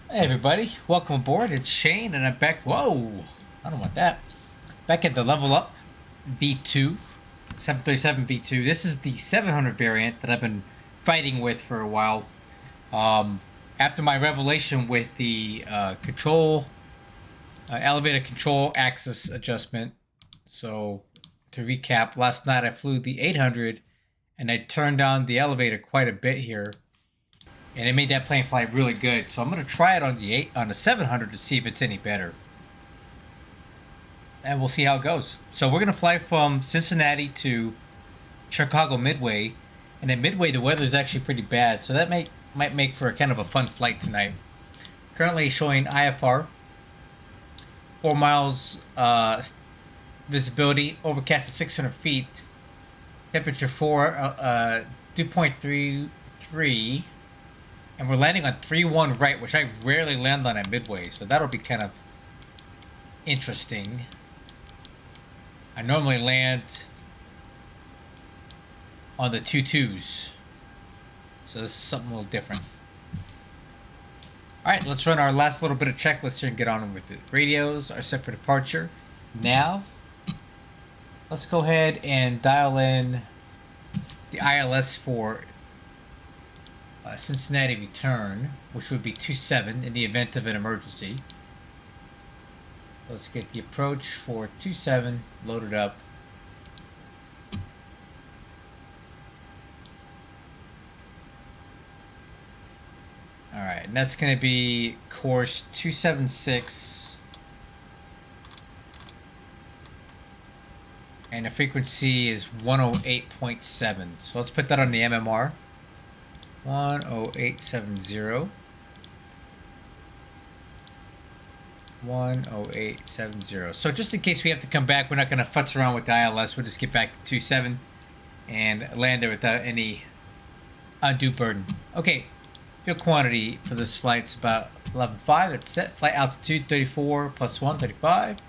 Hey everybody, welcome aboard. It's Shane and I'm back. Whoa, I don't want that. Back at the Level Up V2, 737 V2. This is the 700 variant that I've been fighting with for a while. After my revelation with the elevator control axis adjustment. So, to recap, last night I flew the 800 and I turned down the elevator quite a bit here. And it made that plane fly really good. So I'm going to try it on the 700 to see if it's any better. And we'll see how it goes. So we're going to fly from Cincinnati to Chicago Midway. And at Midway, the weather is actually pretty bad. So that might make for a kind of a fun flight tonight. Currently showing IFR. 4 miles visibility. Overcast at 600 feet. Temperature 2.33. And we're landing on 3-1 right, which I rarely land on at Midway, so that'll be kind of interesting. I normally land on the 2-2s, so this is something a little different. Alright, let's run our last little bit of checklist here and get on with it. Radios are set for departure. Nav. Let's go ahead and dial in the ILS for Cincinnati return, which would be 27 in the event of an emergency. Let's get the approach for 27 loaded up. Alright, and that's going to be course 276. And the frequency is 108.7. So let's put that on the MMR. 10870. 10870. So just in case we have to come back, we're not going to futz around with the ILS. We'll just get back to 27 and land there without any undue burden. Okay, fuel quantity for this flight is about 11.5. It's set. Flight altitude 34 plus 1, 35.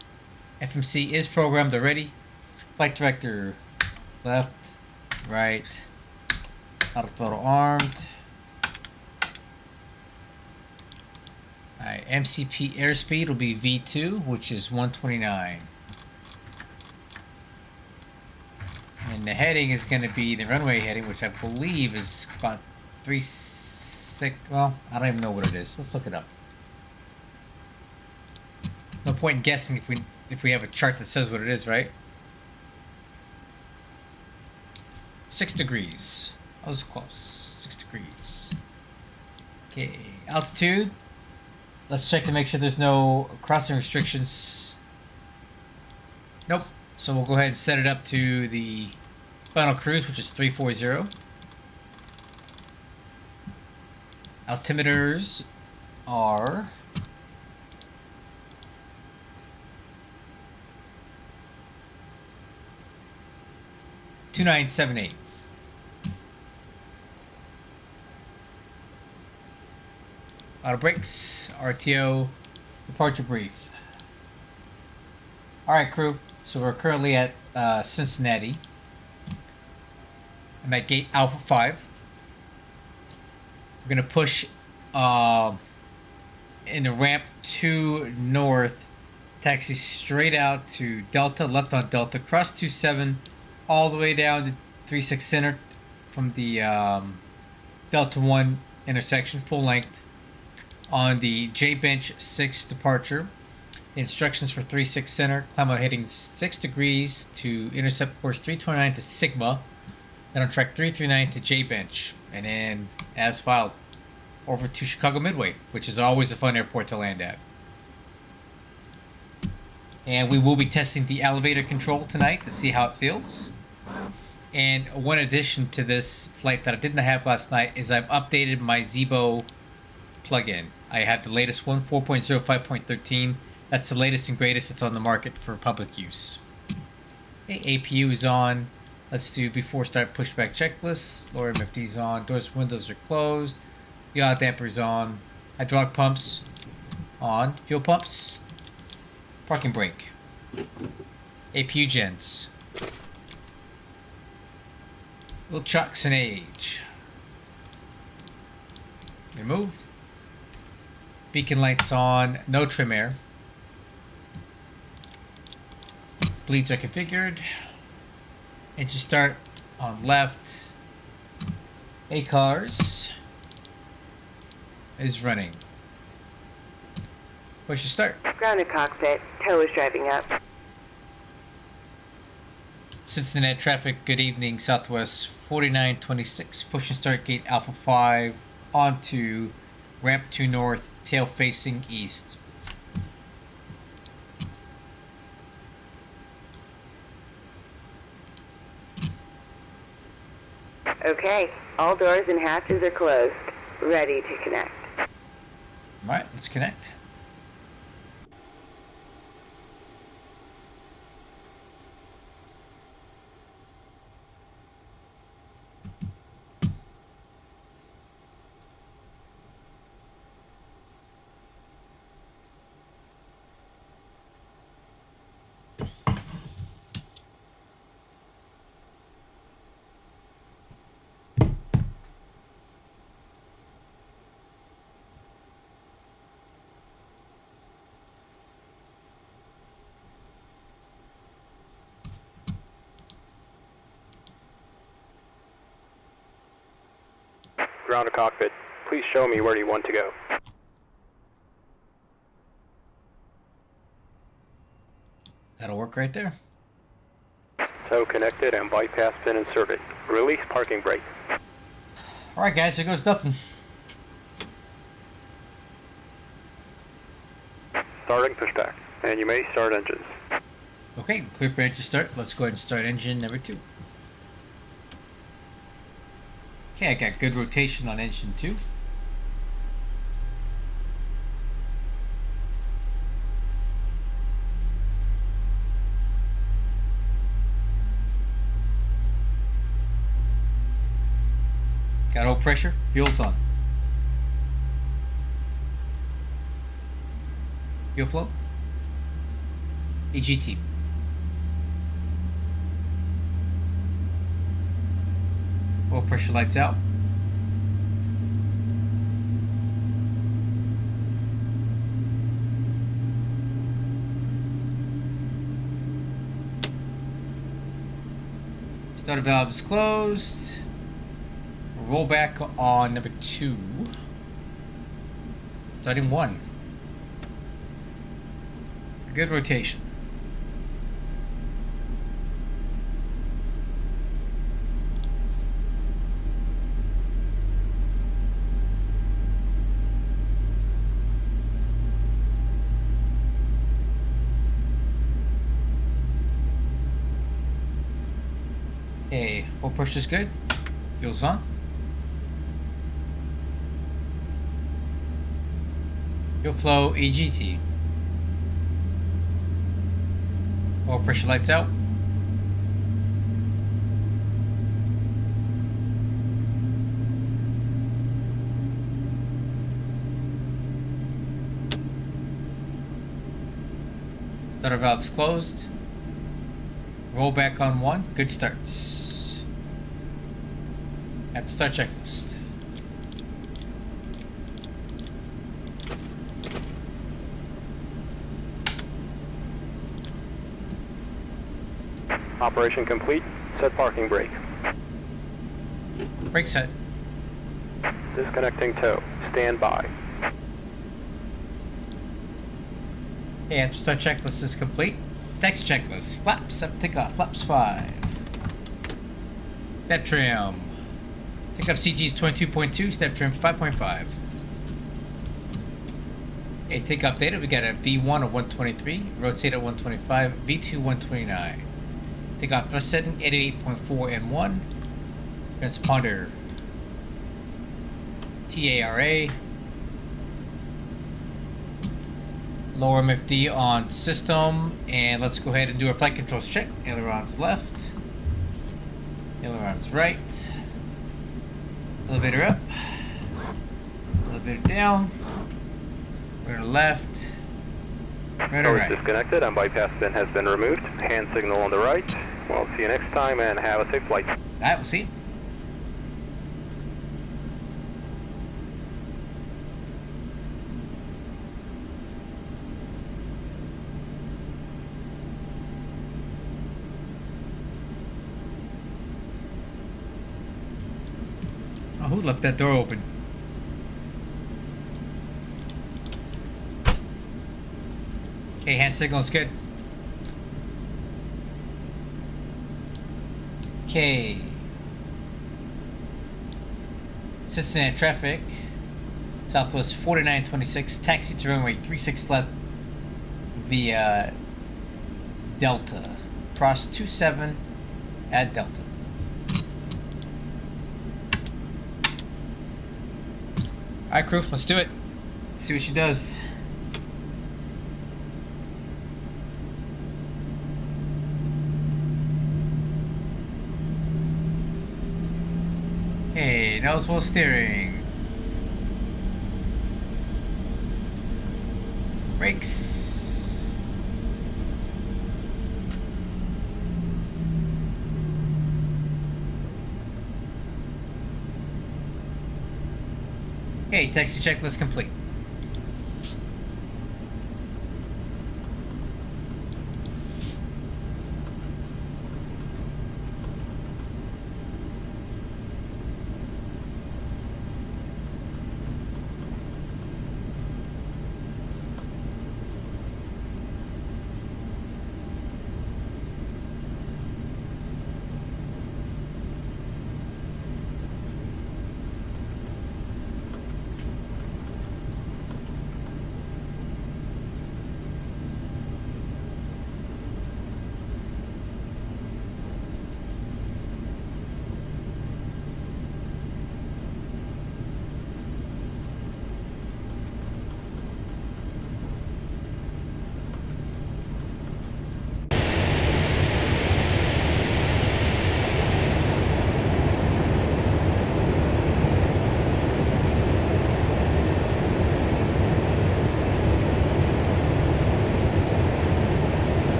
FMC is programmed already. Flight director left, right, auto throttle armed. Alright, MCP airspeed will be V2, which is 129. And the heading is going to be the runway heading, which I believe is about 36. Well, I don't even know what it is. Let's look it up. No point in guessing if we have a chart that says what it is, right? 6 degrees. I was close. 6 degrees. Okay, altitude. Let's check to make sure there's no crossing restrictions. Nope. So we'll go ahead and set it up to the final cruise, which is 340. Altimeters are 2978. Auto brakes, RTO, departure brief. Alright, crew. So we're currently at Cincinnati. I'm at gate Alpha 5. We're going to push in the ramp to north, taxi straight out to Delta, left on Delta, cross 27, all the way down to 36 center from the Delta 1 intersection, full length. On the J bench 6 departure, the instructions for 36 center, climb out heading 6 degrees to intercept course 329 to Sigma, then on track 339 to J bench, and then as filed over to Chicago Midway, which is always a fun airport to land at. And we will be testing the elevator control tonight to see how it feels. And one addition to this flight that I didn't have last night is I've updated my Zebo plugin. I have the latest one, 4.05.13. That's the latest and greatest that's on the market for public use. Okay, APU is on. Let's do before start pushback checklist. Lower MFD is on. Doors, windows are closed. Yaw damper is on. Hydraulic pumps on. Fuel pumps. Parking brake. APU gens. Little chucks and age. Removed. Beacon lights on, no trim air. Bleeds are configured. Engine start on left. ACARS is running. Push your start. Grounded cockpit. Tow is driving up. Cincinnati traffic, good evening, Southwest 4926. Push and start gate Alpha 5 onto ramp 2 north, tail facing east. Okay, all doors and hatches are closed. Ready to connect. Alright, let's connect. Grounded cockpit, please show me where you want to go. That'll work right there. Tow connected and bypass pin inserted. Release parking brake. Alright guys, here goes nothing. Starting pushback, and you may start engines. Okay, clear for engine start. Let's go ahead and start engine number 2. Okay, I got good rotation on engine 2. Got oil pressure, fuel's on. Fuel flow. EGT. Oil pressure lights out. Starter valve is closed. Roll back on number 2. Starting 1. Good rotation. Okay, oil pressure's good. Fuel's on. Fuel flow EGT. Oil pressure lights out. Starter valves closed. Roll back on 1. Good starts. At the start checklist. Operation complete. Set parking brake. Brake set. Disconnecting tow. Stand by. Okay, after start checklist is complete. Taxi checklist. Flaps up, take off. Flaps 5. Step trim. Take off CG's 22.2. Step trim 5.5. Okay, take off data. We got a V1 of 123. Rotate at 125. V2 129. Take off thrust setting 88.4 and 1. Transponder. TARA. Lower MFD on system, and let's go ahead and do a flight controls check. Ailerons left, ailerons right, elevator up, elevator down, rotor left, rotor right. Disconnected and bypass pin has been removed. Hand signal on the right. We'll see you next time and have a safe flight. Alright, we'll see you. who left that door open? Okay, hand signal's good. Okay. Cincinnati traffic. Southwest 4926. Taxi to runway 36 left via Delta. Cross 27 at Delta. Alright, crew, let's do it. See what she does. Okay, nose wheel steering. Brakes. Okay, taxi checklist complete.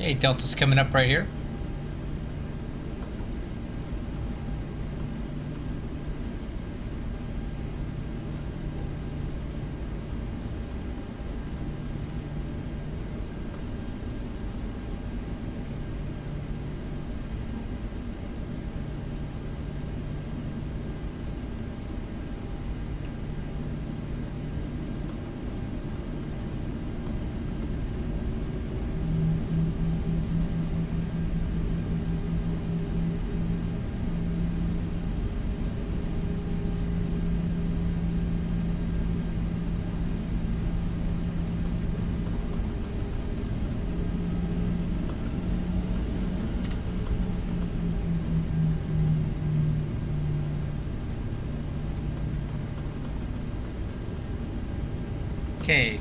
Okay, Delta's coming up right here. Okay.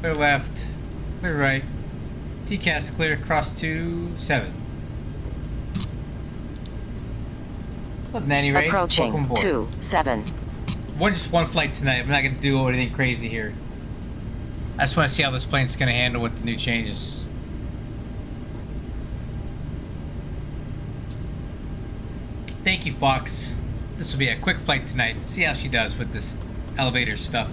Clear left, clear right. TCAS clear, cross 27. What's up, Nanny Ray? Approaching Welcome aboard. 27. Just one flight tonight. I'm not going to do anything crazy here. I just want to see how this plane's going to handle with the new changes. Thank you, Fox. This will be a quick flight tonight. See how she does with this elevator stuff.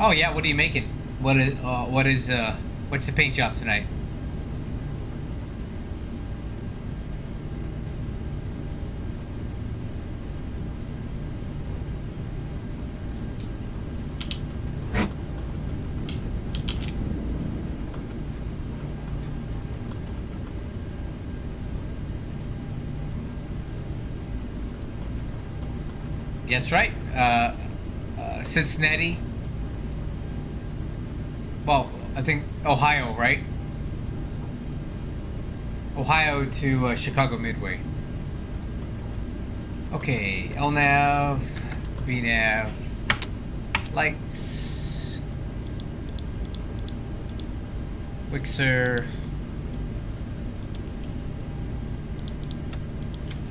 Oh yeah, what are you making? What's the paint job tonight? That's right. Cincinnati. Well, I think Ohio, right? Ohio to Chicago Midway. Okay, LNAV, VNAV, lights, Wixer,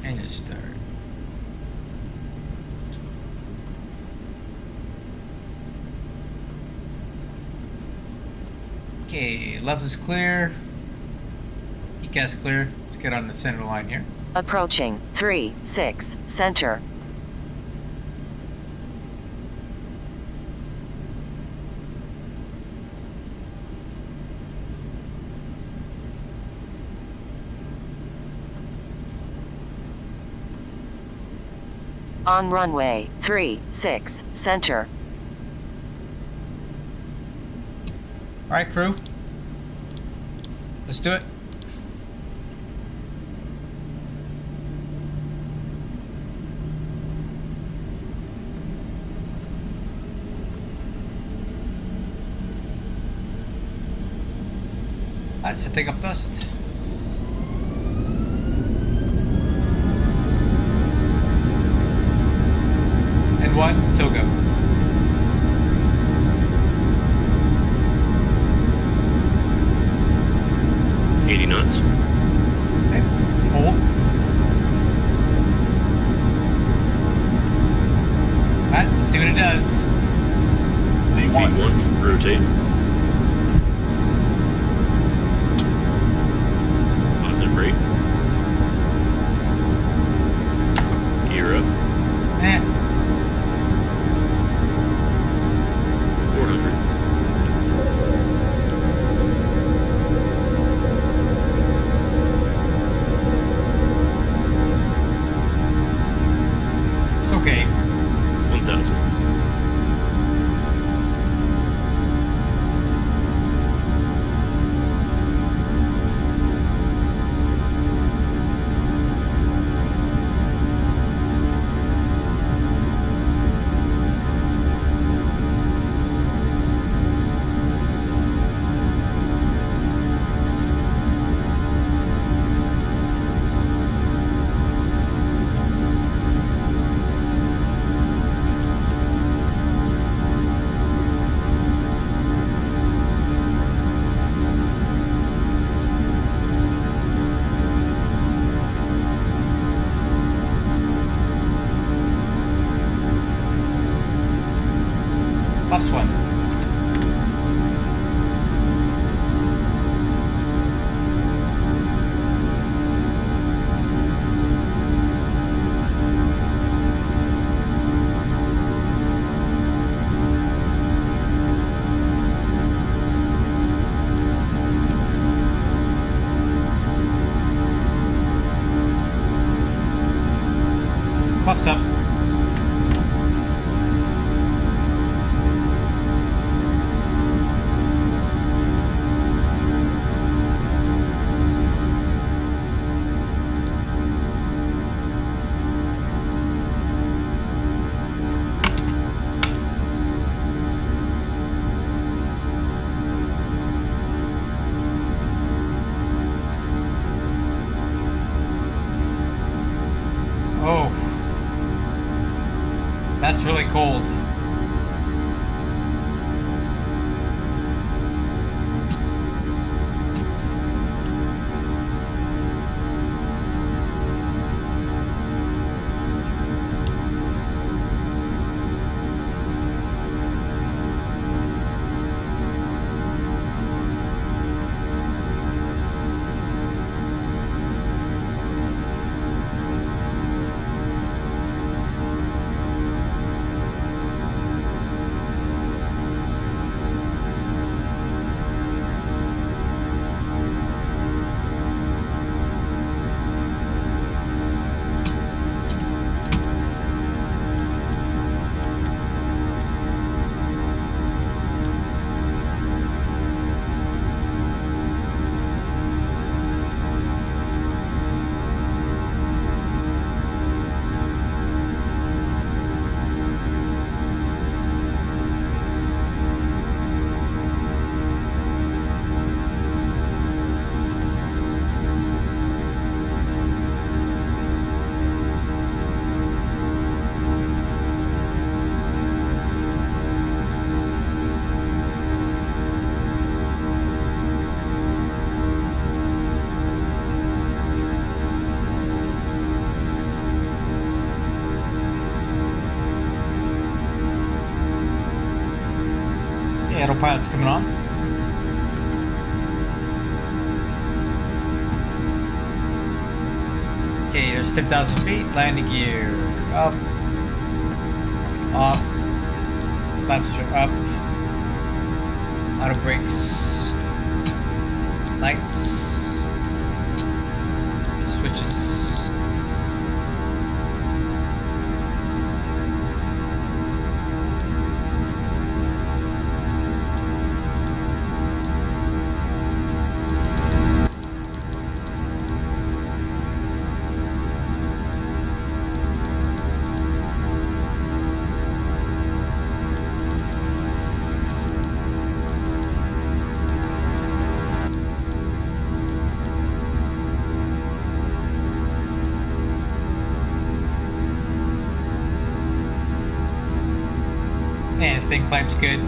engine start. Okay, left is clear. ECAS clear. Let's get on the center line here. Approaching 3-6 center. On runway 3-6 center. All right, crew. Let's do it. All right, so take up thrust. And one, Togo. Knots. Okay. Hold. Alright, let's see what it does. V1, rotate. Positive rate. Gear up. 400. Okay. 1000. Pops one. Pops up. Oh, that's really cold. pilot's coming on. Okay, there's 10,000 feet. Landing gear up, off, flaps are up, auto brakes, lights, switches. Man, this thing climbs good.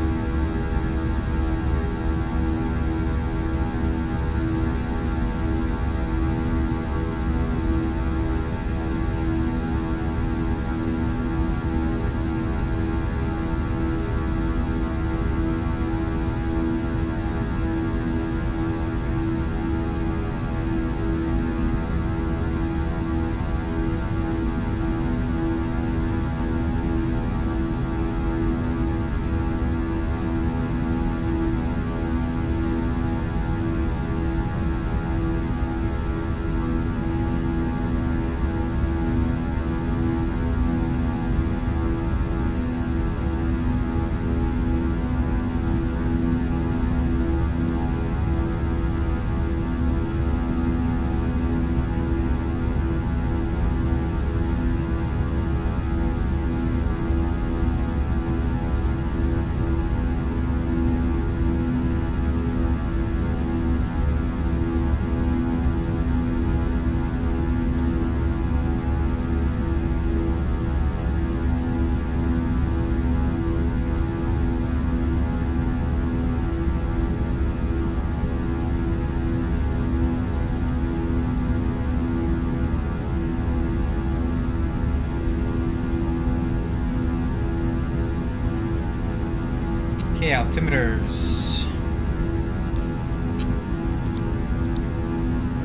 Okay, altimeters.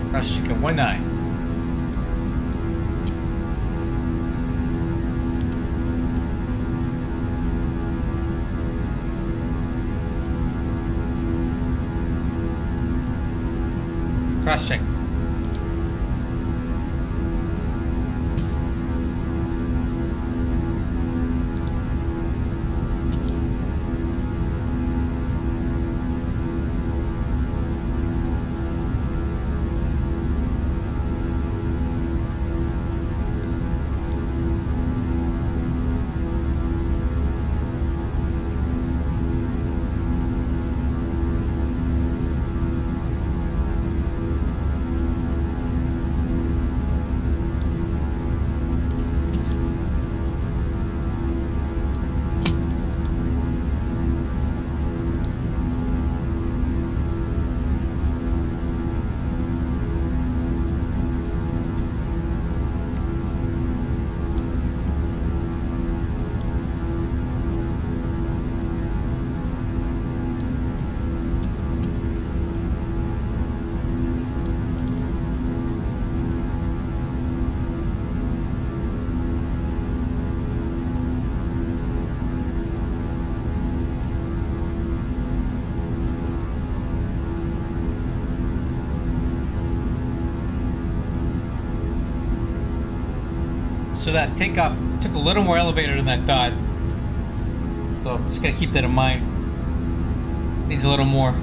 Crash chicken 19. Cross check. So that takeoff took a little more elevator than that thought. So just gotta keep that in mind. Needs a little more.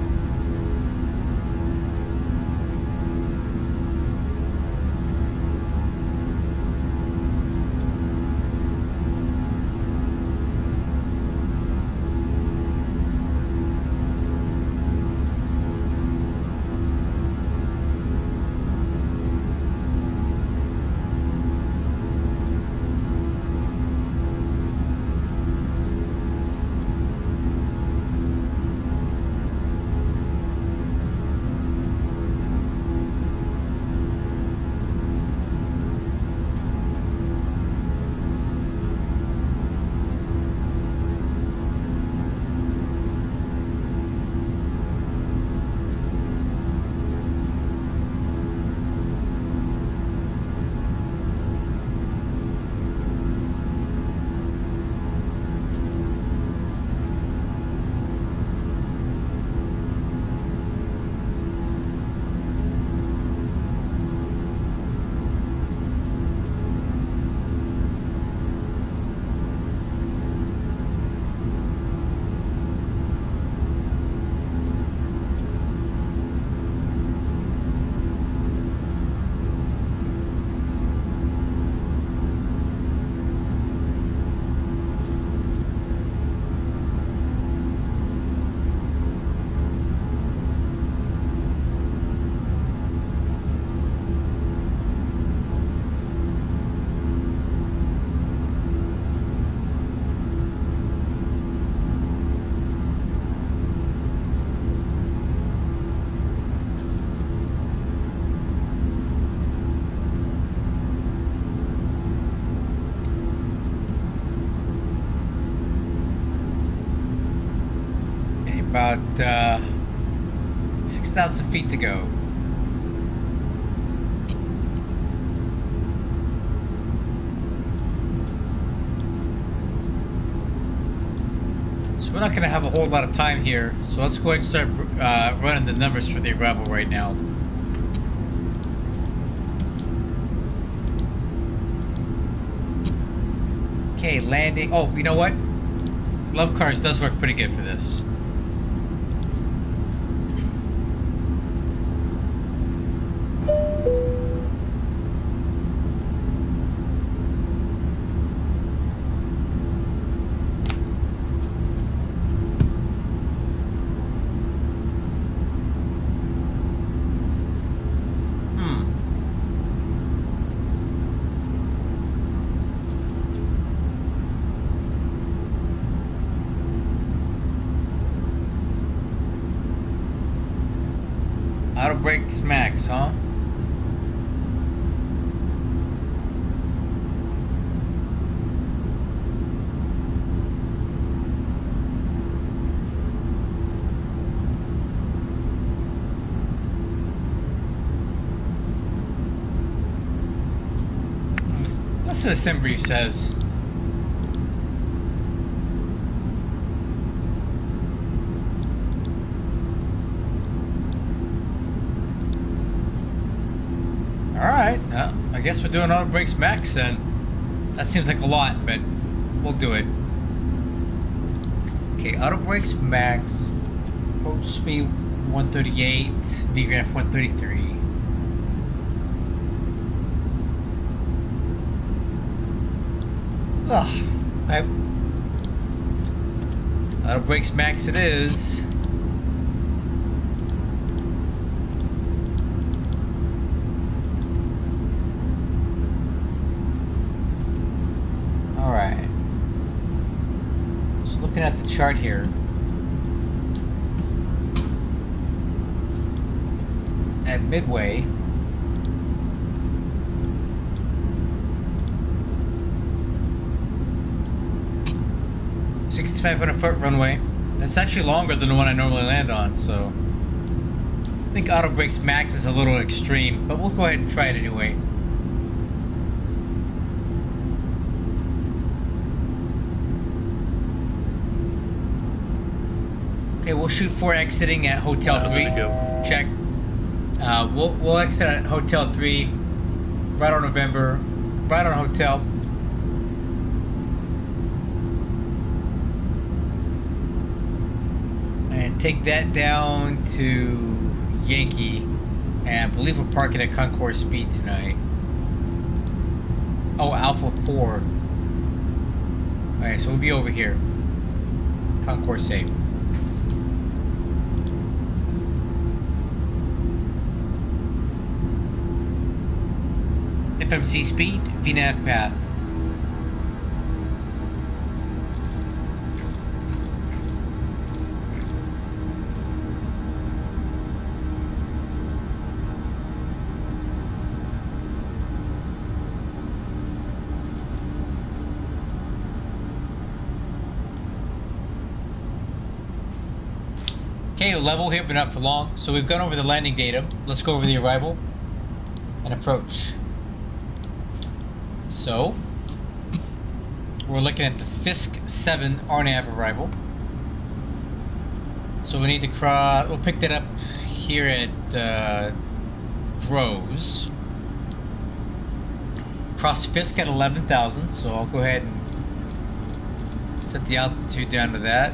About 6,000 feet to go. So we're not going to have a whole lot of time here. So let's go ahead and start running the numbers for the arrival right now. Okay, landing. Oh, you know what? Love Cars does work pretty good for this. Auto brakes max, huh? That's what a sim brief says. Alright, I guess we're doing auto brakes max then. That seems like a lot, but we'll do it. Okay, auto brakes max. Approach speed 138, VGraph 133. Ugh, okay. Auto brakes max it is. Alright. So looking at the chart here. At midway. $6,500-foot runway. That's actually longer than the one I normally land on, so I think auto brakes max is a little extreme, but we'll go ahead and try it anyway. Okay, we'll shoot for exiting at Hotel 3. Check. We'll exit at Hotel 3. Right on November. Right on Hotel. And take that down to Yankee. And I believe we're parking at Concourse Speed tonight. Oh, Alpha 4. Alright, so we'll be over here. Concourse A. FMC speed, VNAV path. Okay, level here, but not for long. So we've gone over the landing data. Let's go over the arrival and approach. So, we're looking at the Fisk 7 RNAV arrival. So we need to cross, we'll pick that up here at Rose. Cross Fisk at 11,000, so I'll go ahead and set the altitude down to that.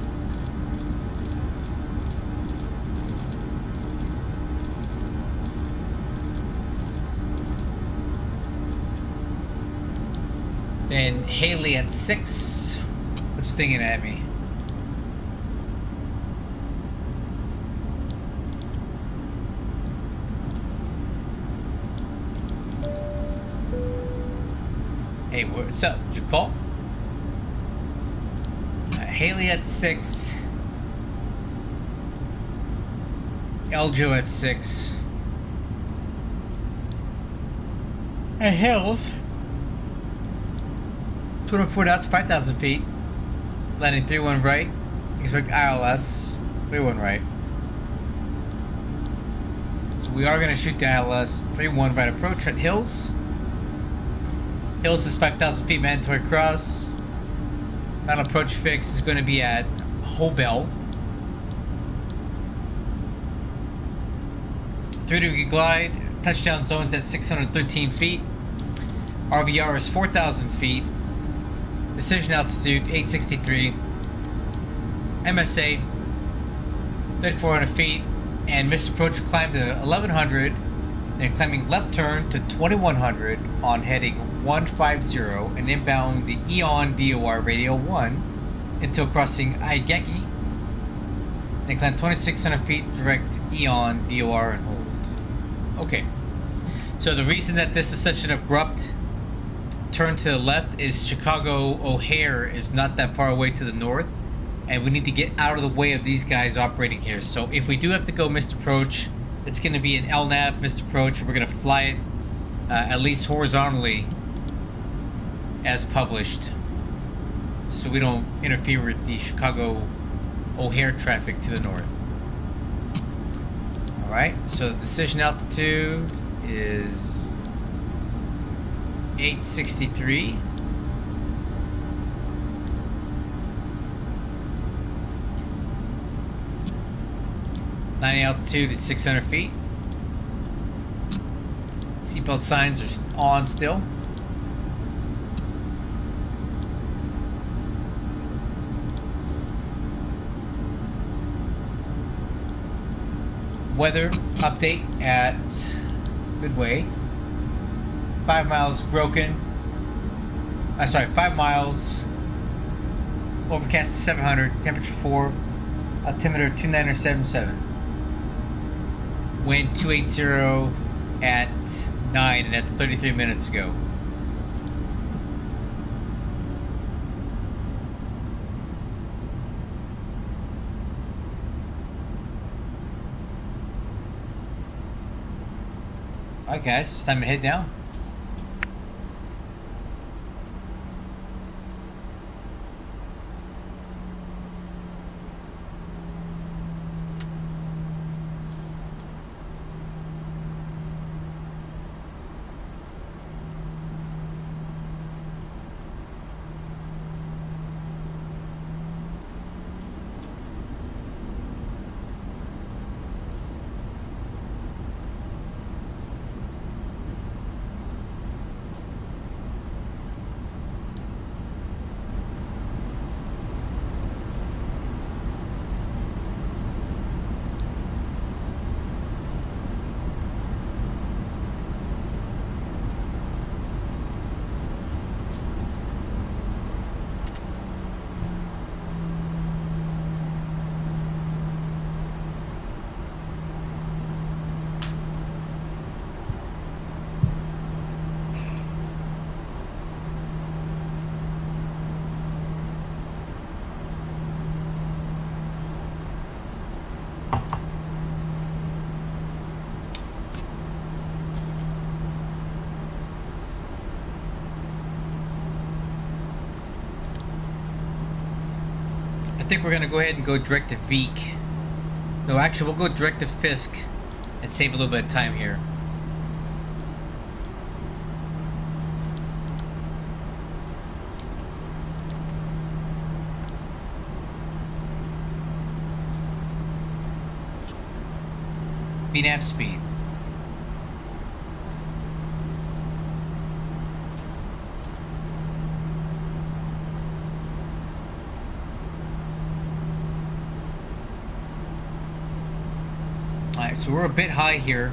Then Haley at 6. What's stinging at me? Hey, what's up? Did you call? Haley at 6. Eljo at 6. And Hills. 204 knots, 5,000 feet. Landing 31 right. Expect ILS 3-1 right. So we are going to shoot the ILS 3-1 right approach at Hills. Hills is 5,000 feet mandatory cross. Final approach fix is going to be at Hobel. 3-degree glide. Touchdown zone's at 613 feet. RVR is 4,000 feet. Decision altitude 863. MSA 3,400 feet. And missed approach climb to 1,100. Then climbing left turn to 2,100 on heading 150 and inbound the Eon VOR Radio 1 until crossing Aigeki. Then climb 2,600 feet direct Eon VOR and hold. Okay. So the reason that this is such an abrupt turn to the left is Chicago O'Hare is not that far away to the north, and we need to get out of the way of these guys operating here. So if we do have to go missed approach, it's going to be an LNAV missed approach. We're going to fly it at least horizontally as published, so we don't interfere with the Chicago O'Hare traffic to the north. Alright, so the decision altitude is 863. Landing altitude is 600 feet. Seatbelt signs are on still. Weather update at Midway. 5 miles broken. 5 miles. Overcast 700. Temperature 4. Altimeter 2977. Wind 280 at 9, and that's 33 minutes ago. Alright guys, it's time to head down. I think we're gonna go ahead and go direct to Veek. No, actually, we'll go direct to Fisk and save a little bit of time here. VNAV speed. Alright, so we're a bit high here.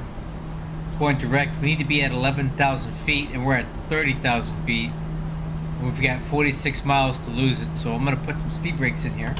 Going direct, we need to be at 11,000 feet, and we're at 30,000 feet. And we've got 46 miles to lose it, so I'm going to put some speed brakes in here.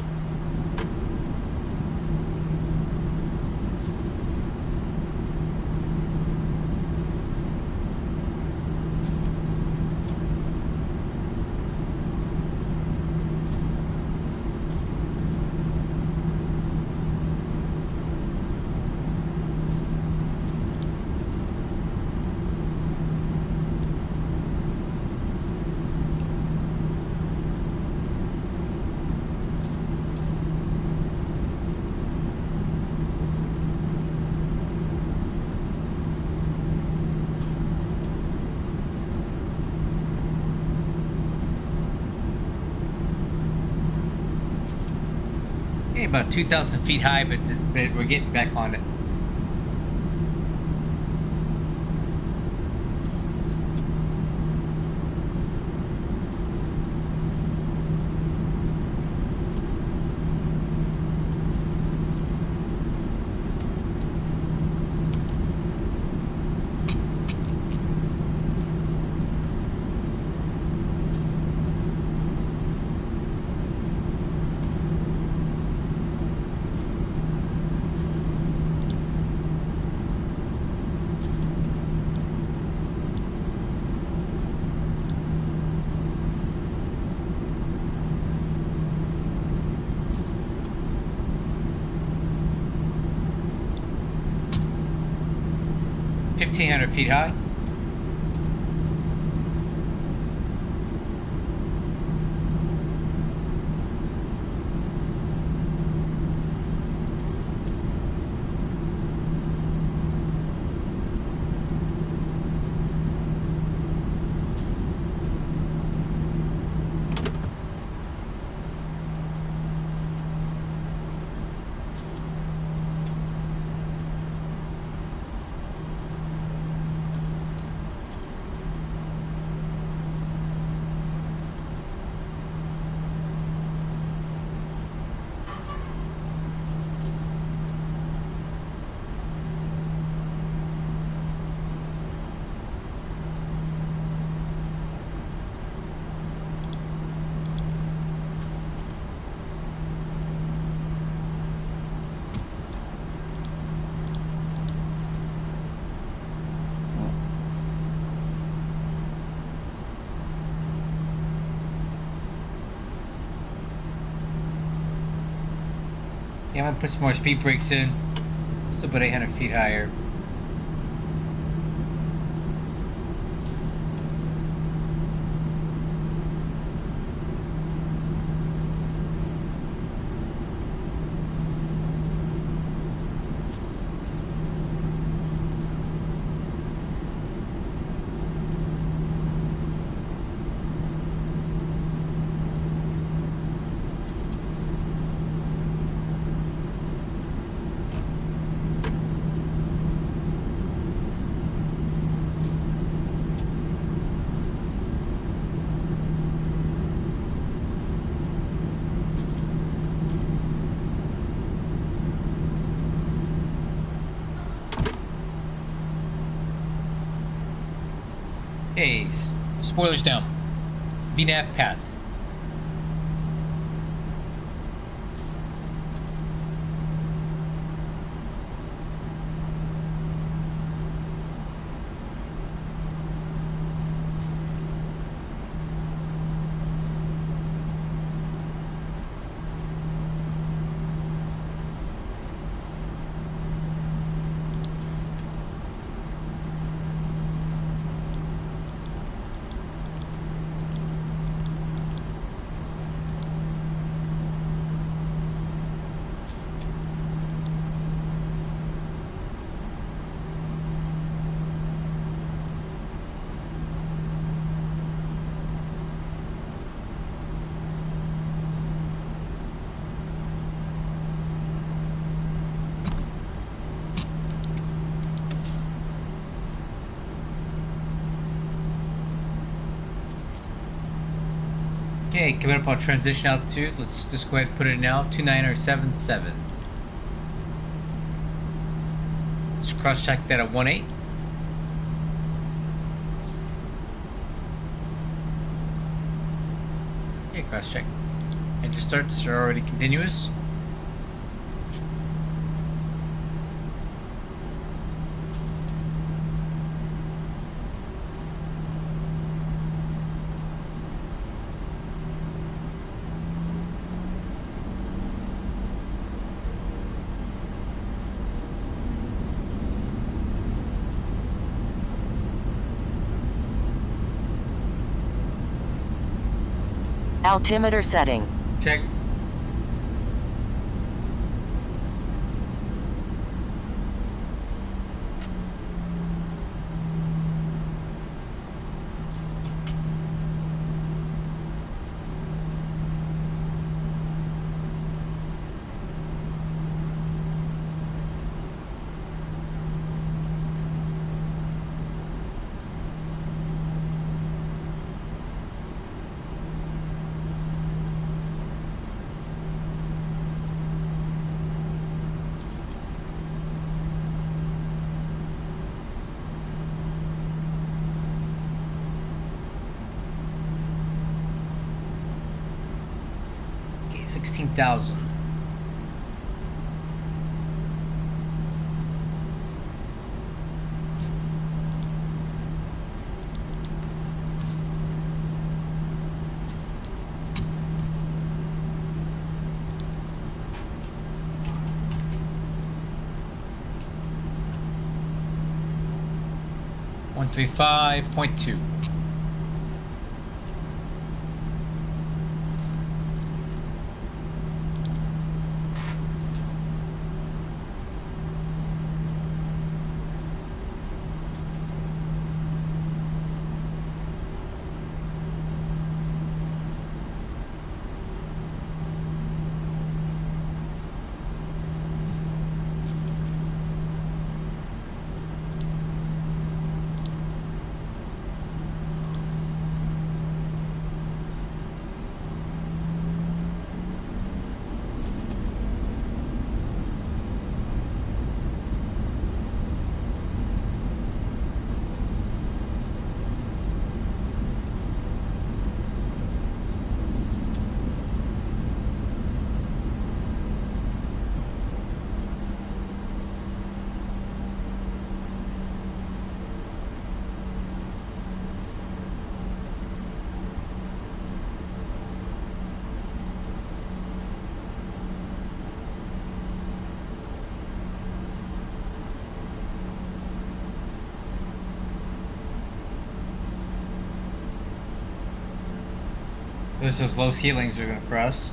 about 2,000 feet high, but we're getting back on it. Feet high. Yeah, I'm gonna put some more speed brakes in. Still about 800 feet higher. Okay, spoilers down. VNAV path. Okay, coming up on transition altitude. Let's just go ahead and put it now. 29077. Let's cross check that at 18. Okay, cross check. Engine starts are already continuous. Altimeter setting. Check. 16,000. $135.2. There's those low ceilings we're gonna cross.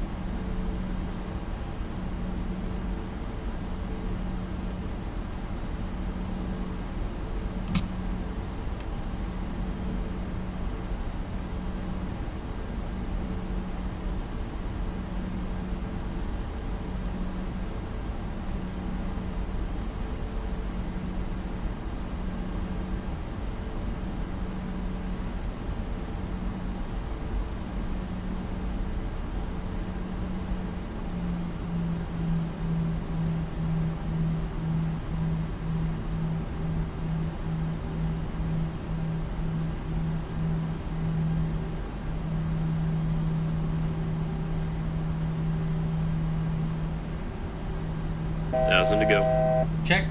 $1,000 to go. Check.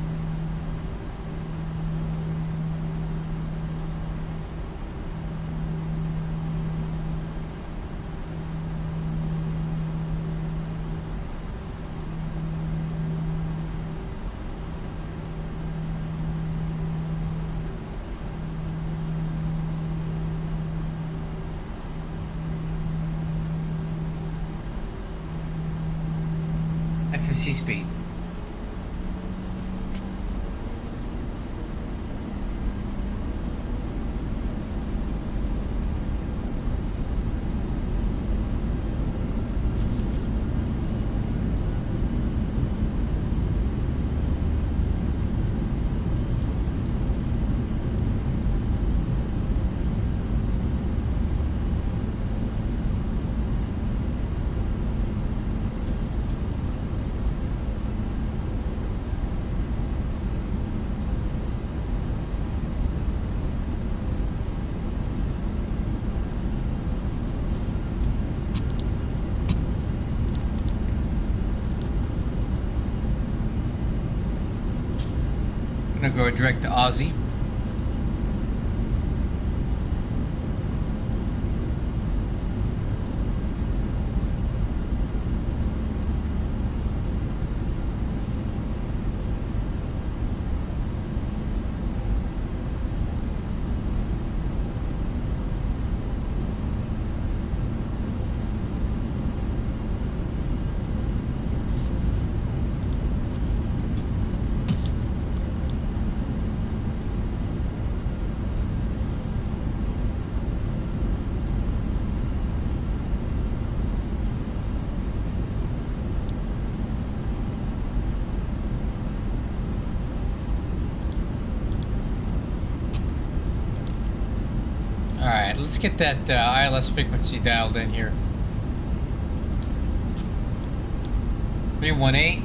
FMC speed. Gonna go direct to Aussie. Alright, let's get that ILS frequency dialed in here. 318.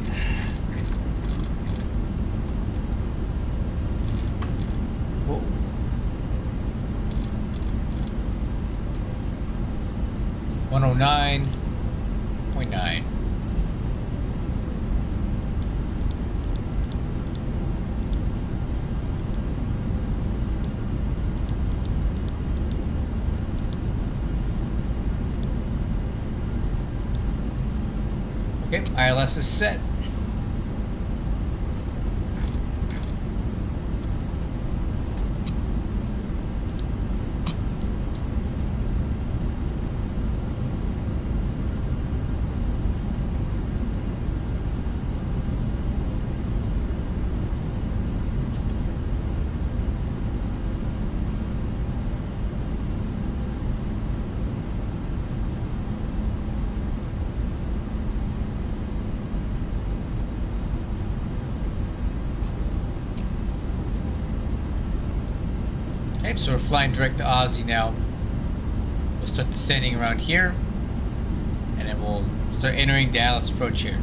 Whoa. 109.9. 239. Okay, ILS is set. Okay, so we're flying direct to Aussie now. We'll start descending around here, and then we'll start entering Dallas approach here.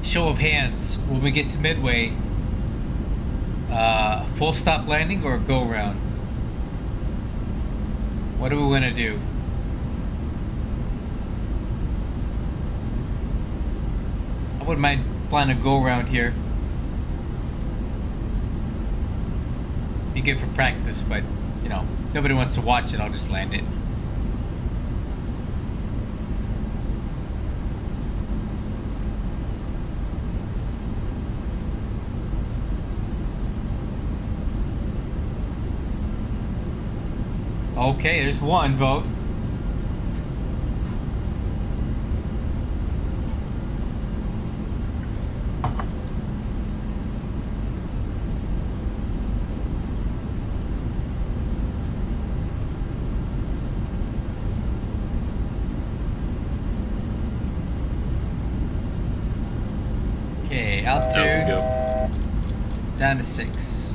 Show of hands, when we get to midway, full stop landing or go round? What do we want to do? I wouldn't mind flying a go round here. Be good for practice, but you know, nobody wants to watch it, I'll just land it. Okay, there's one vote. Okay, altitude Go. down to 6.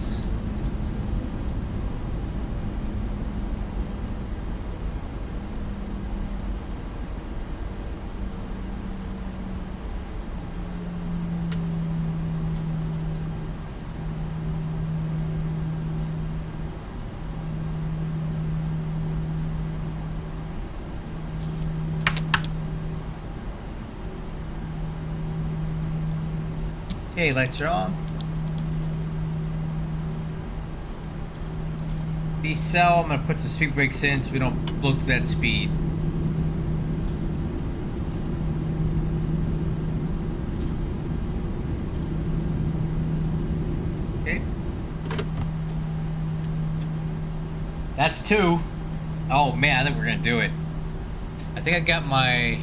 Okay, lights are on. Decel, I'm gonna put some speed brakes in so we don't blow to that speed. Okay. That's 2. Oh man, I think we're gonna do it. I think I got my...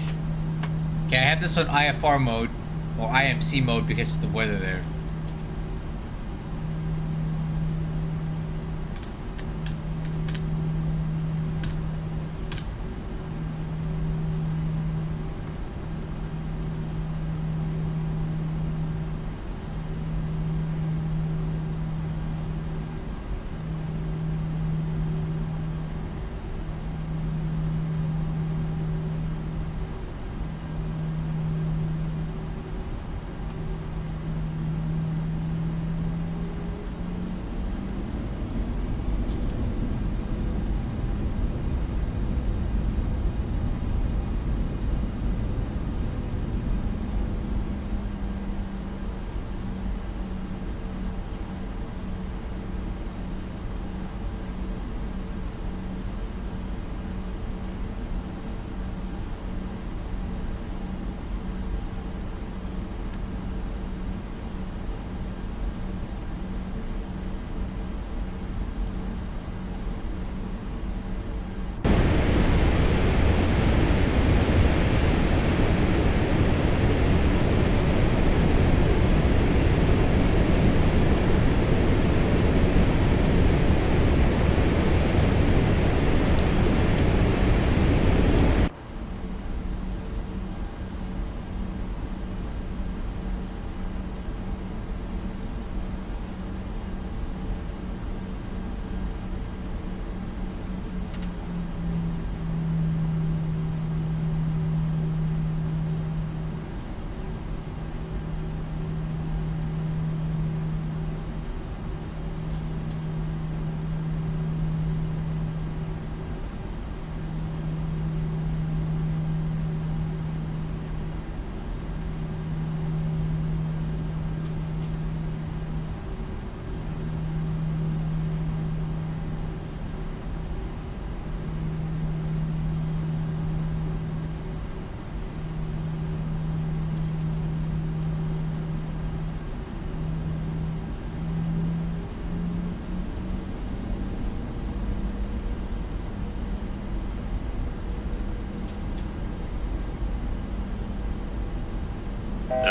Okay, I have this on IFR mode, or IMC mode because of the weather there.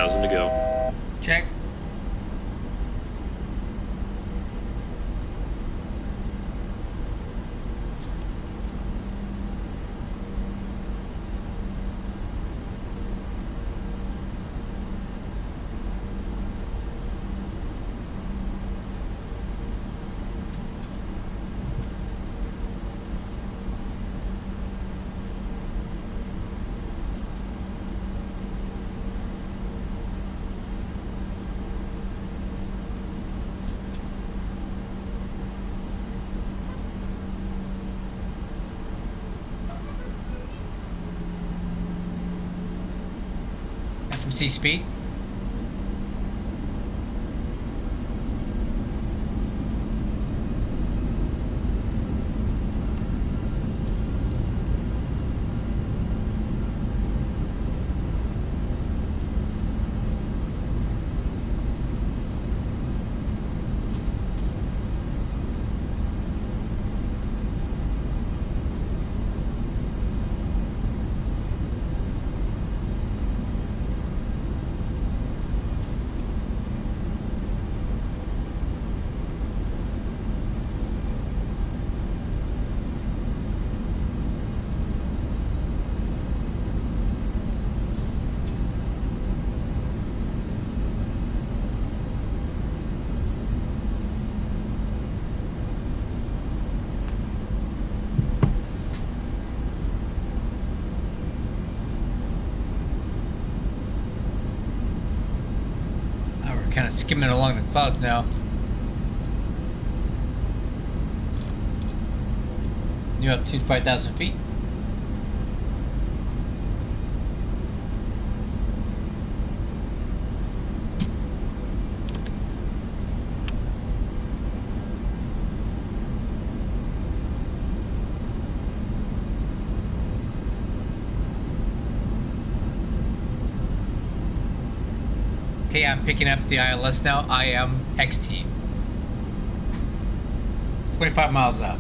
To go. Check. FMC speed. Kind of skimming along the clouds now. New altitude 5,000 feet. Okay, I'm picking up the ILS now. I am X team. 25 miles out.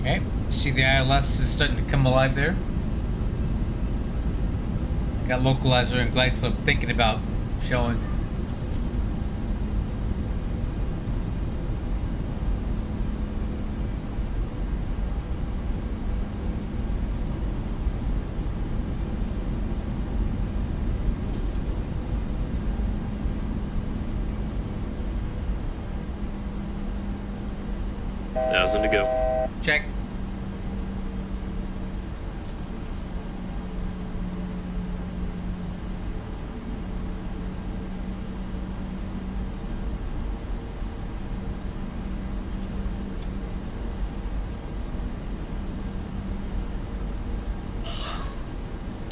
Okay, see the ILS is starting to come alive there. Got localizer and glide slope thinking about showing. Thousand to go. Check.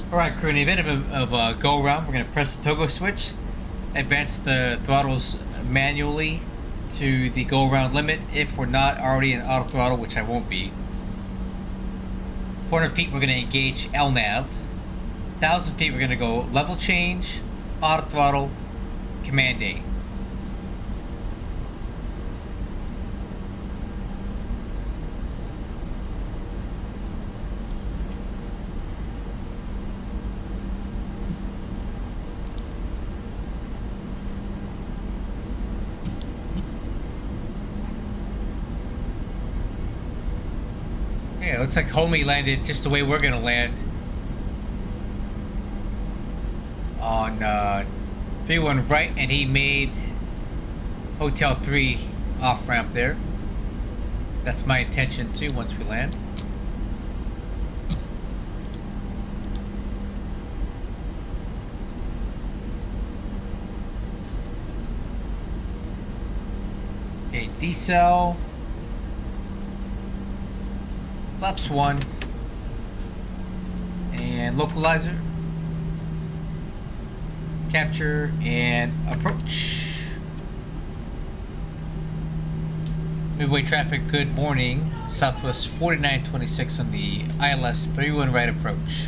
Alright, crew, in the event of a go around, we're going to press the toggle switch, advance the throttles manually to the go around limit if we're not already in auto throttle, which I won't be. 400 feet, we're going to engage LNAV. 1,000 feet, we're going to go level change, auto throttle, command A. Yeah, it looks like Homie landed just the way we're gonna land. On 3-1 right, and he made Hotel 3 off ramp there. That's my intention too once we land. Okay, decel. Flaps 1 and localizer, capture and approach. Midway traffic, good morning. Southwest 4926 on the ILS 31 right approach.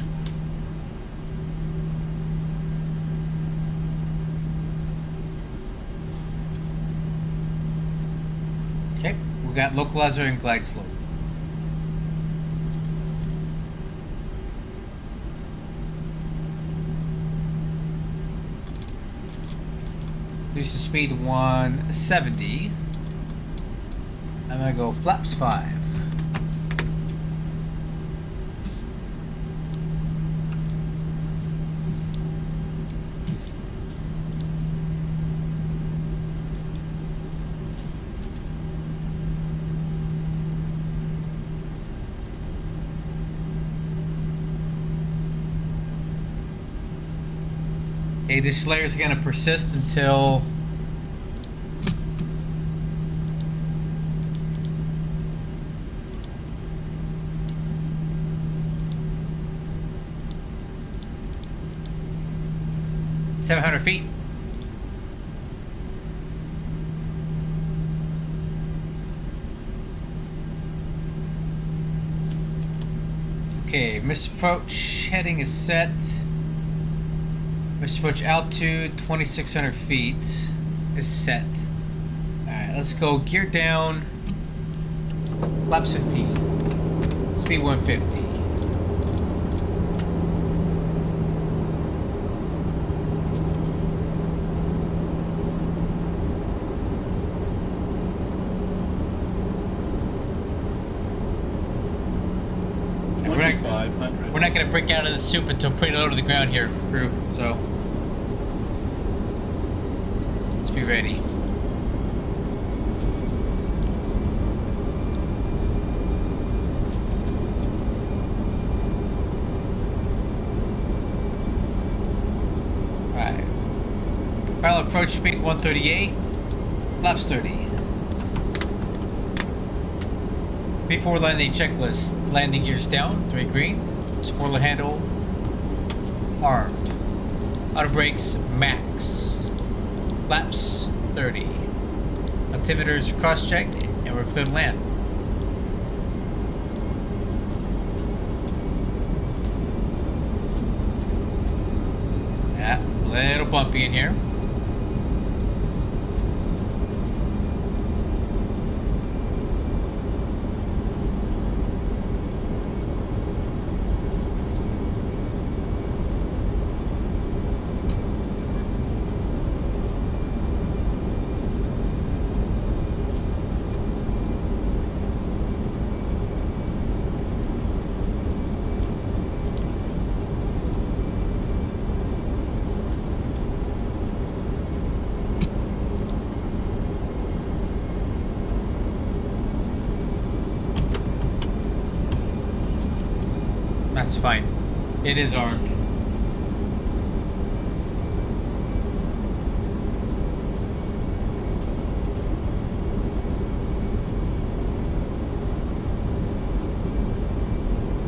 Okay, we got localizer and glide slope. Reduce the speed 170. I'm gonna go flaps 5. Okay, this layer is going to persist until $700 feet. Okay, misapproach heading is set. Misapproach altitude 2,600 feet is set. Alright, let's go gear down. Flaps 15. Speed 150. We're not going to break out of the soup until pretty low to the ground here, crew. So let's be ready. Alright. Final approach speed 138. Flaps 30. Before landing checklist, landing gears down, 3 green, spoiler handle, armed, auto brakes, max, flaps, 30, altimeters cross-checked, and we're clear to land. Yeah, a little bumpy in here. That's fine. It is armed.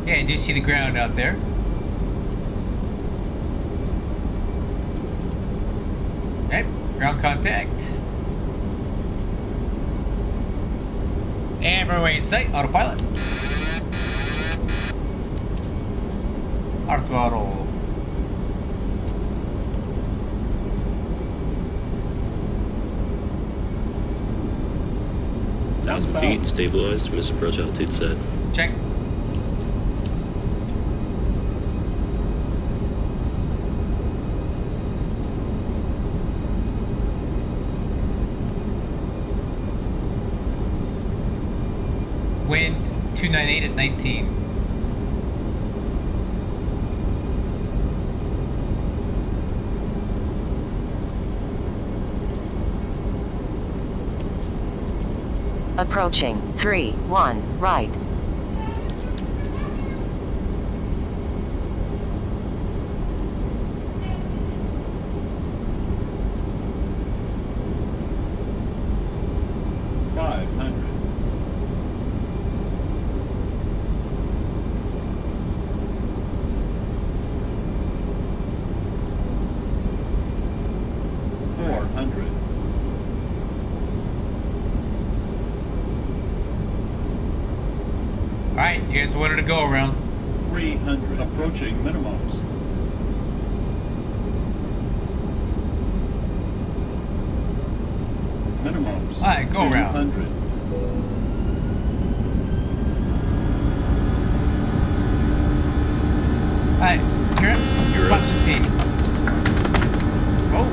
Yeah, I do see the ground out there. Okay, ground contact. And runway in sight, autopilot. Auto throttle. Thousand feet, stabilized, miss approach altitude set. Check. Wind 298 at 19. Approaching 3-1 right. Alright, you guys wanted to go around. 300 approaching minimums. Minimums. Alright, go around. 200. Alright, you're up. You're Flaps up. 15. Oh.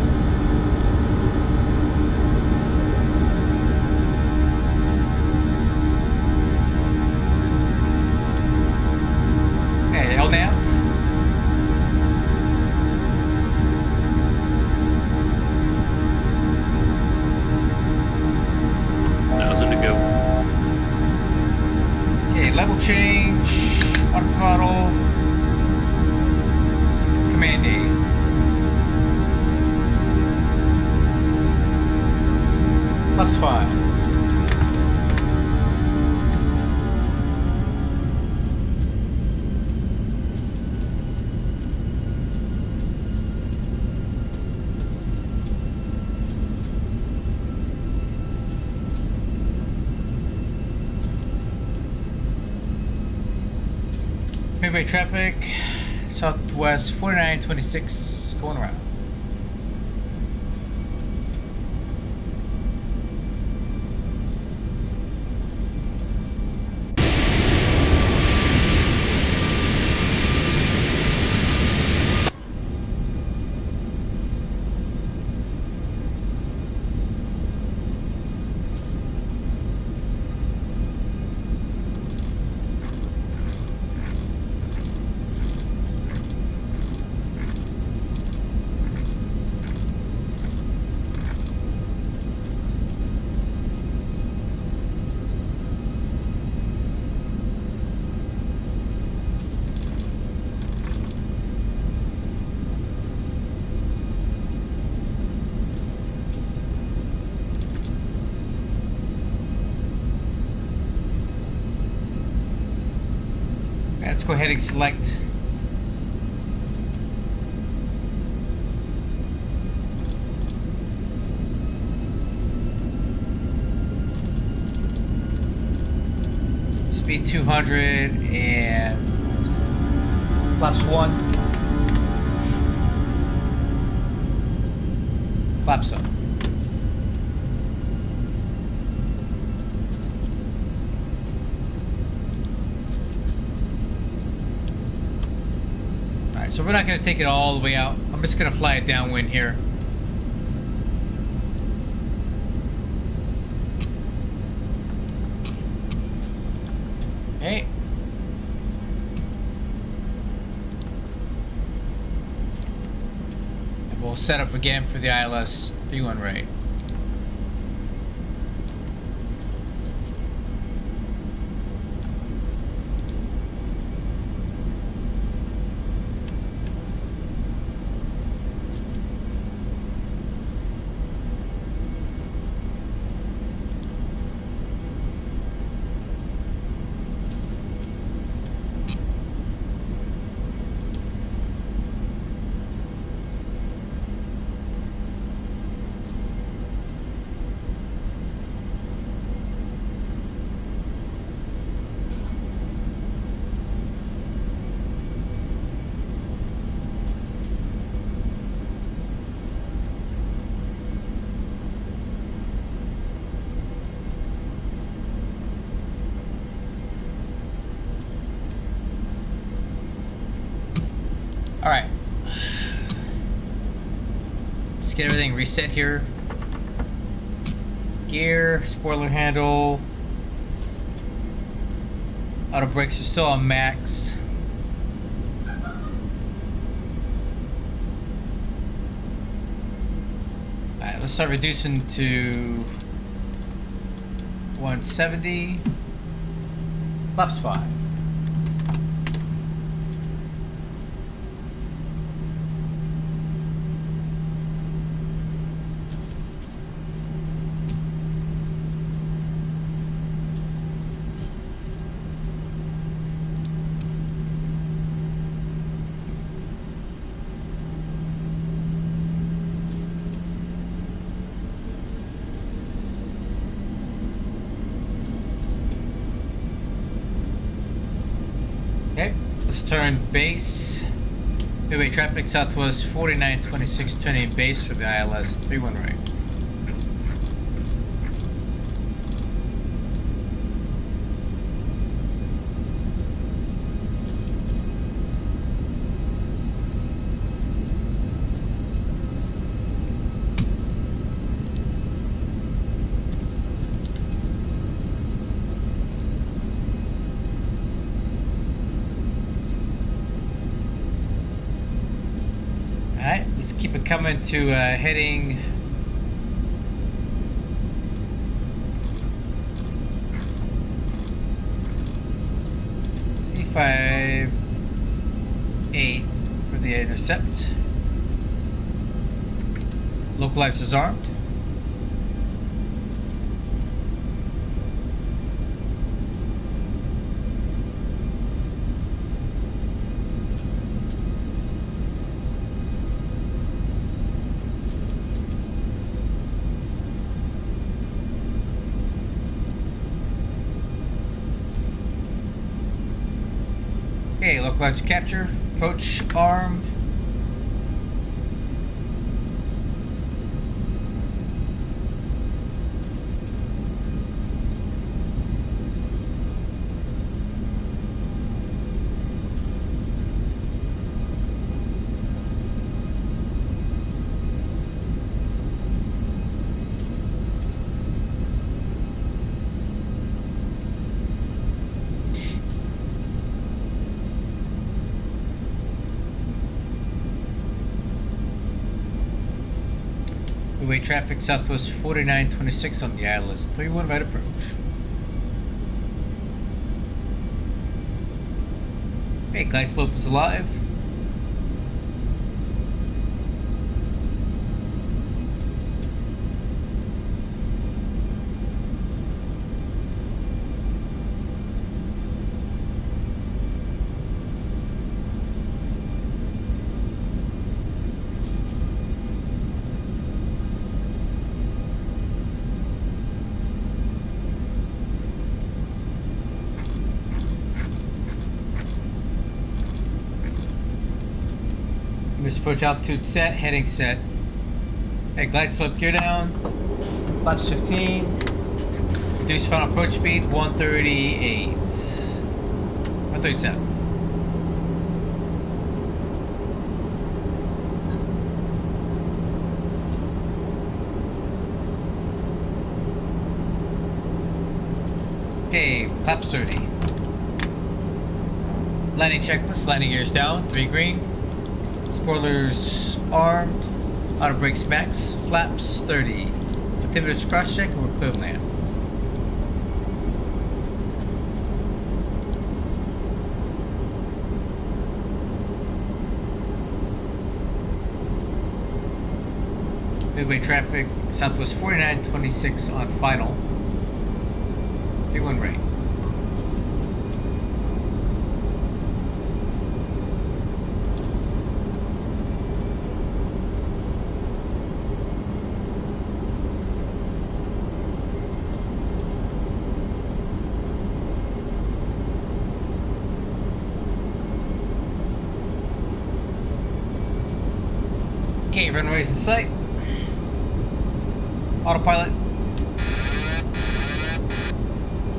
Okay, LNAV. Thousand to go. Okay, level change. Auto throttle. Command A. Flaps 5. Midway traffic, southwest 4926, going around. Let's go ahead and select speed 200 and flaps 1, flaps up. So we're not going to take it all the way out. I'm just going to fly it downwind here. Okay. And we'll set up again for the ILS 31 right. All right. Let's get everything reset here. Gear, spoiler handle. Auto brakes are still on max. Alright, let's start reducing to 170. Flaps 5. Okay, let's turn base. Midway traffic southwest 4926, turning base for the ILS 31 right. Alright, let's keep it coming to heading E58 for the intercept. Localizers armed. Okay, localizer capture, approach arm. Midway traffic southwest 4926 on the ILS 31 right approach. Okay, glide slope is alive. Approach altitude set, heading set. Okay, glide slope gear down. Flaps 15. Reduce final approach speed 138. 137. Okay, flaps 30. Landing checklist, landing gears down, 3 green. Spoilers armed, auto brakes max, flaps 30. Altimeter's cross check, and we're clear to land. Midway traffic, southwest 4926 on final. 31 right. Okay, runways in sight. Autopilot.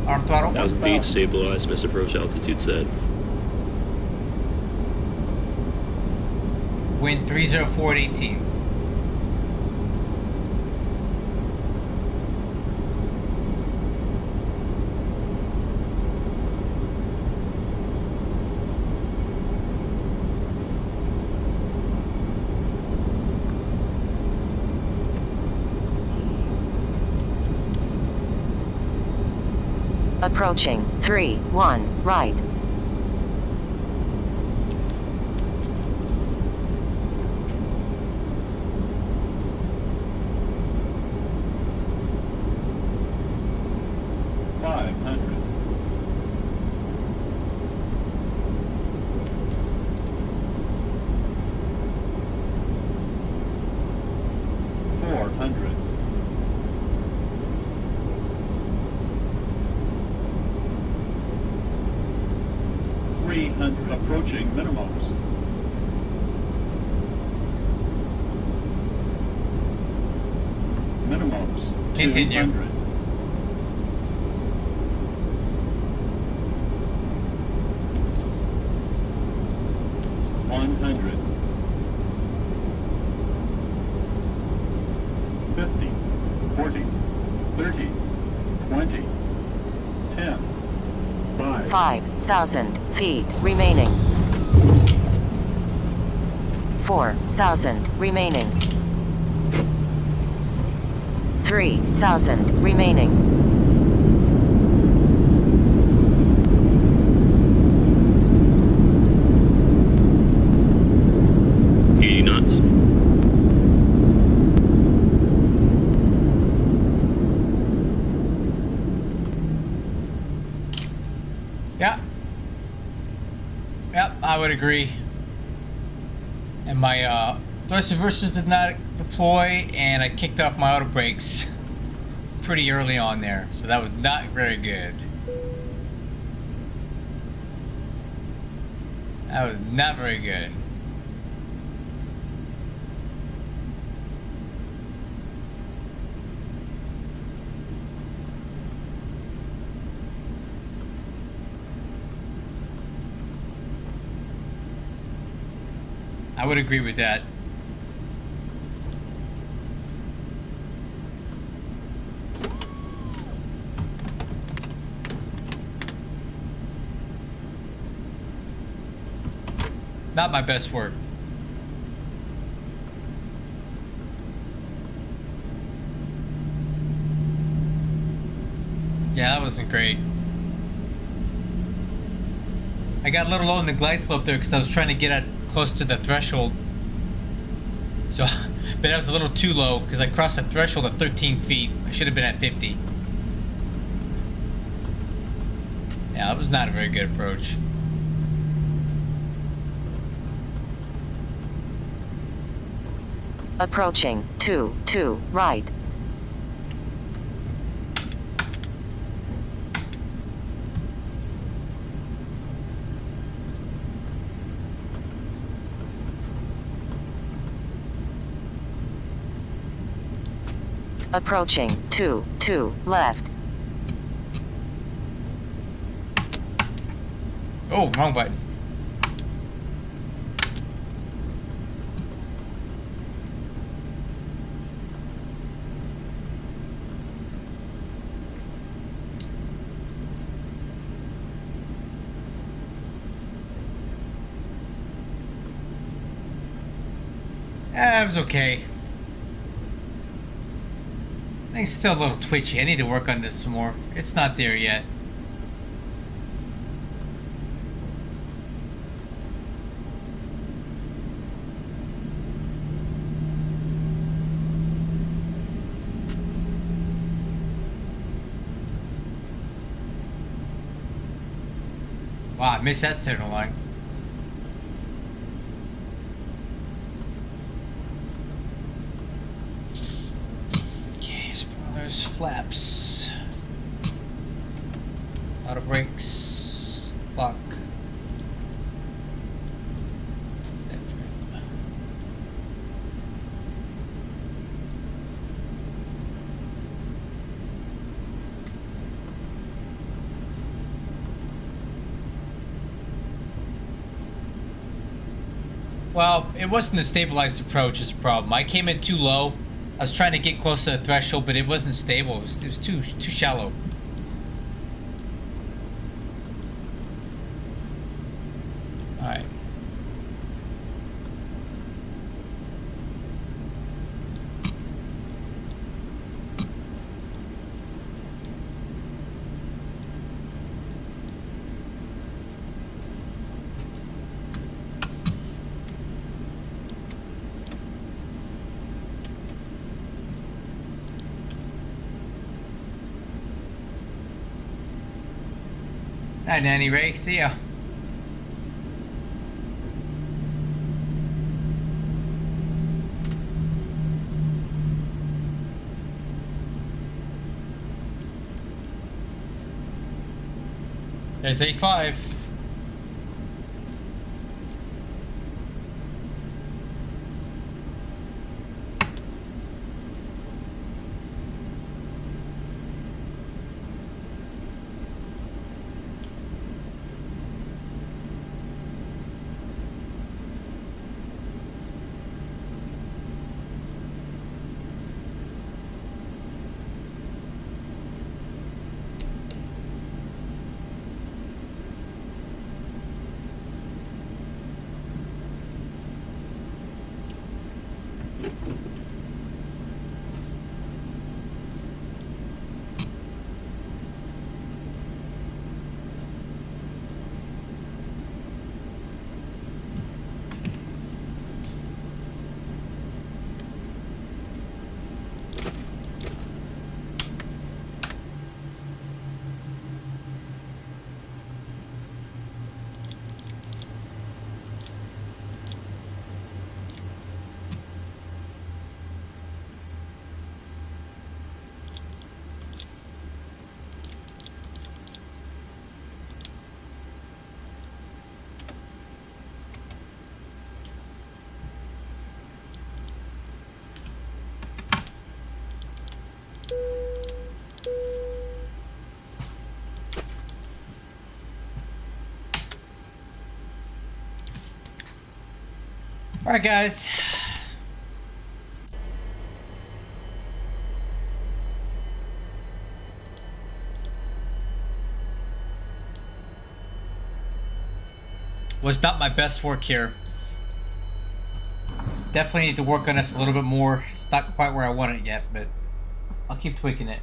Arm throttle. 1000 feet, stabilized, miss approach altitude set. Wind 304 at 18. Approaching 3-1 right. Approaching minimums. Minimums. Continue. 200. $100. 50, 40, 30, 20, 10, 5. 5,000 feet remaining. 4,000 remaining. 3,000 remaining. Knots. Yeah. Yep, I would agree. And my thrust reversers did not deploy, and I kicked off my auto brakes pretty early on there, so that was not very good. That was not very good. I would agree with that. Not my best work. Yeah, that wasn't great. I got a little low in the glide slope there because I was trying to get at close to the threshold. So, but I was a little too low because I crossed the threshold at 13 feet. I should have been at 50. Yeah, that was not a very good approach. Approaching 2-2 right. Approaching 2-2 left. Oh, wrong button. It was okay. It's still a little twitchy. I need to work on this some more. It's not there yet. Wow, I missed that center line. Flaps, auto brakes, lock. Well, it wasn't a stabilized approach is the problem. I came in too low. I was trying to get close to the threshold, but it wasn't stable. It was too shallow. All right. Hi, Nanny Ray. See ya. There's A5. All right, guys. Was not my best work here. Definitely need to work on this a little bit more. It's not quite where I want it yet, but I'll keep tweaking it.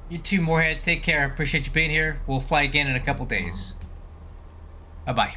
You too, Moorhead. Take care. Appreciate you being here. We'll fly again in a couple days. Bye-bye.